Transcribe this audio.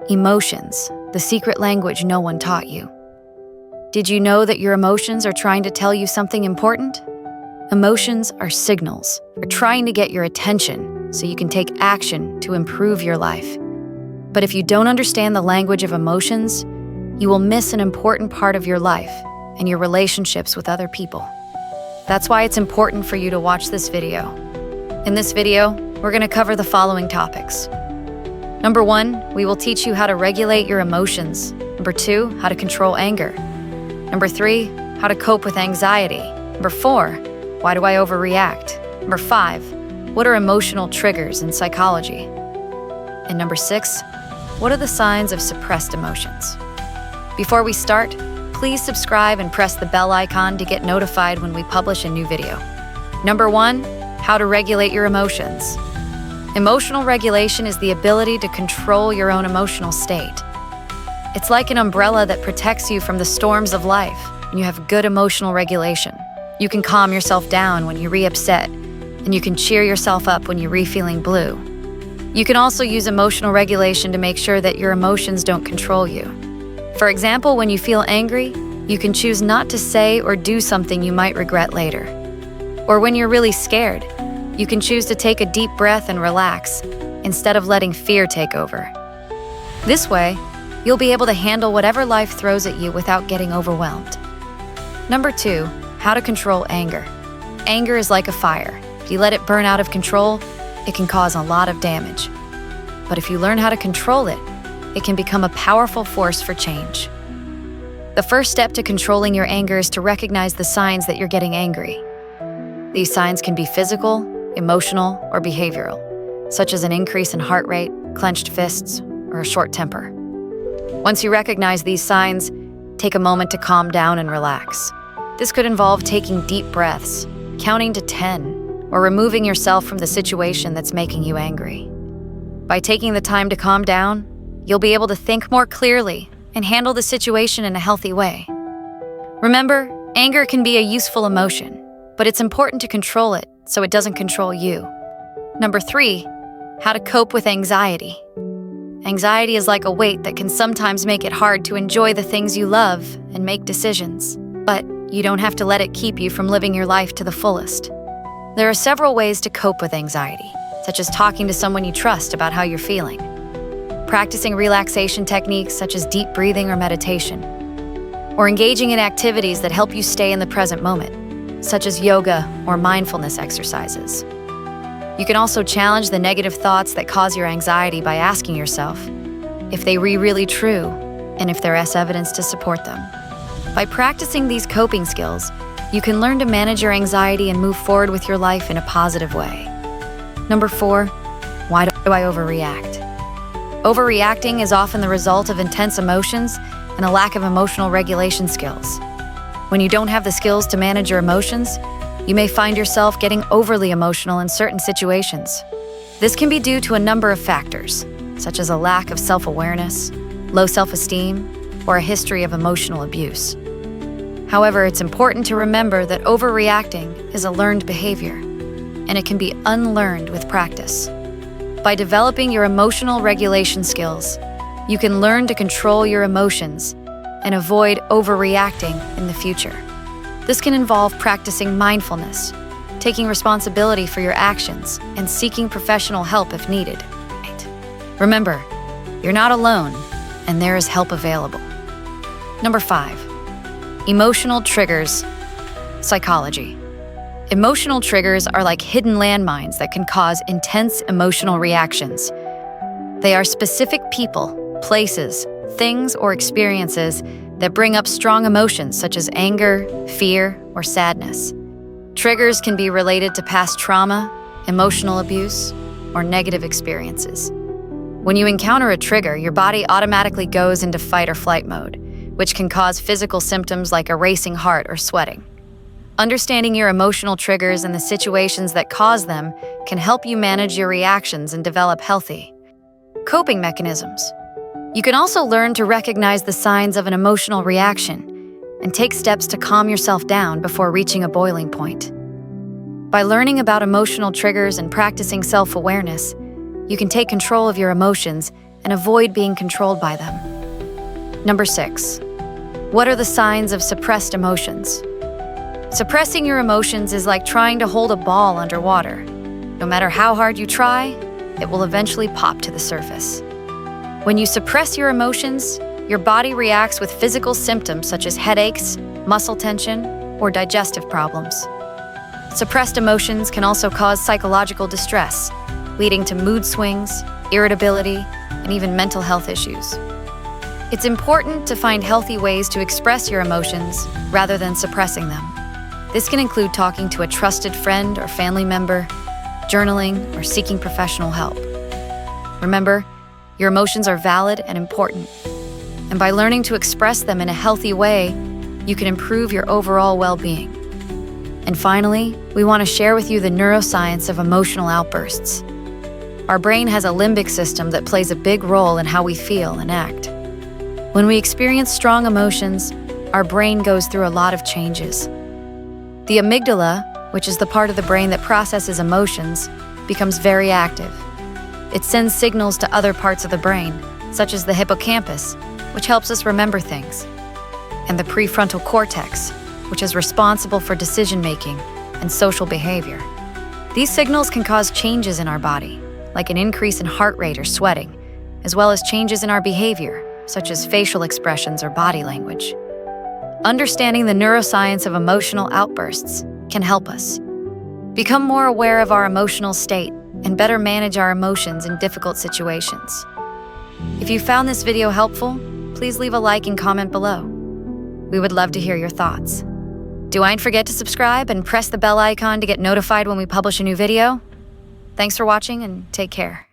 Emotions, the secret language no one taught you. Did you know that your emotions are trying to tell you something important? Emotions are signals for trying to get your attention so you can take action to improve your life. But if you don't understand the language of emotions, you will miss an important part of your life and your relationships with other people. That's why it's important for you to watch this video. In this video, we're going to cover the following topics. Number 1, we will teach you how to regulate your emotions. Number 2, how to control anger. Number 3, how to cope with anxiety. Number 4, why do I overreact? Number 5, what are emotional triggers in psychology? And number 6, what are the signs of suppressed emotions? Before we start, please subscribe and press the bell icon to get notified when we publish a new video. Number 1, how to regulate your emotions. Emotional regulation is the ability to control your own emotional state. It's like an umbrella that protects you from the storms of life when you have good emotional regulation. You can calm yourself down when you're upset, and you can cheer yourself up when you're feeling blue. You can also use emotional regulation to make sure that your emotions don't control you. For example, when you feel angry, you can choose not to say or do something you might regret later. Or when you're really scared, you can choose to take a deep breath and relax, instead of letting fear take over. This way, you'll be able to handle whatever life throws at you without getting overwhelmed. Number 2, how to control anger. Anger is like a fire. If you let it burn out of control, it can cause a lot of damage. But if you learn how to control it, it can become a powerful force for change. The first step to controlling your anger is to recognize the signs that you're getting angry. These signs can be physical, emotional, or behavioral, such as an increase in heart rate, clenched fists, or a short temper. Once you recognize these signs, take a moment to calm down and relax. This could involve taking deep breaths, counting to 10, or removing yourself from the situation that's making you angry. By taking the time to calm down, you'll be able to think more clearly and handle the situation in a healthy way. Remember, anger can be a useful emotion, but it's important to control it so it doesn't control you. Number 3, how to cope with anxiety. Anxiety is like a weight that can sometimes make it hard to enjoy the things you love and make decisions. But you don't have to let it keep you from living your life to the fullest. There are several ways to cope with anxiety, such as talking to someone you trust about how you're feeling, practicing relaxation techniques such as deep breathing or meditation, or engaging in activities that help you stay in the present moment, such as yoga or mindfulness exercises. You can also challenge the negative thoughts that cause your anxiety by asking yourself if they were really true and if there is evidence to support them. By practicing these coping skills, you can learn to manage your anxiety and move forward with your life in a positive way. Number 4, why do I overreact? Overreacting is often the result of intense emotions and a lack of emotional regulation skills. When you don't have the skills to manage your emotions, you may find yourself getting overly emotional in certain situations. This can be due to a number of factors, such as a lack of self-awareness, low self-esteem, or a history of emotional abuse. However, it's important to remember that overreacting is a learned behavior, and it can be unlearned with practice. By developing your emotional regulation skills, you can learn to control your emotions and avoid overreacting in the future. This can involve practicing mindfulness, taking responsibility for your actions, and seeking professional help if needed. Remember, you're not alone, and there is help available. Number 5, emotional triggers. Psychology. Emotional triggers are like hidden landmines that can cause intense emotional reactions. They are specific people, places, things, or experiences that bring up strong emotions such as anger, fear, or sadness. Triggers can be related to past trauma, emotional abuse, or negative experiences. When you encounter a trigger, your body automatically goes into fight or flight mode, which can cause physical symptoms like a racing heart or sweating. Understanding your emotional triggers and the situations that cause them can help you manage your reactions and develop healthy coping mechanisms. You can also learn to recognize the signs of an emotional reaction and take steps to calm yourself down before reaching a boiling point. By learning about emotional triggers and practicing self-awareness, you can take control of your emotions and avoid being controlled by them. Number 6. What are the signs of suppressed emotions? Suppressing your emotions is like trying to hold a ball underwater. No matter how hard you try, it will eventually pop to the surface. When you suppress your emotions, your body reacts with physical symptoms such as headaches, muscle tension, or digestive problems. Suppressed emotions can also cause psychological distress, leading to mood swings, irritability, and even mental health issues. It's important to find healthy ways to express your emotions rather than suppressing them. This can include talking to a trusted friend or family member, journaling, or seeking professional help. Remember, your emotions are valid and important, and by learning to express them in a healthy way, you can improve your overall well-being. And finally, we want to share with you the neuroscience of emotional outbursts. Our brain has a limbic system that plays a big role in how we feel and act. When we experience strong emotions, our brain goes through a lot of changes. The amygdala, which is the part of the brain that processes emotions, becomes very active. It sends signals to other parts of the brain, such as the hippocampus, which helps us remember things, and the prefrontal cortex, which is responsible for decision-making and social behavior. These signals can cause changes in our body, like an increase in heart rate or sweating, as well as changes in our behavior, such as facial expressions or body language. Understanding the neuroscience of emotional outbursts can help us become more aware of our emotional state and better manage our emotions in difficult situations. If you found this video helpful, please leave a like and comment below. We would love to hear your thoughts. Don't forget to subscribe and press the bell icon to get notified when we publish a new video. Thanks for watching and take care.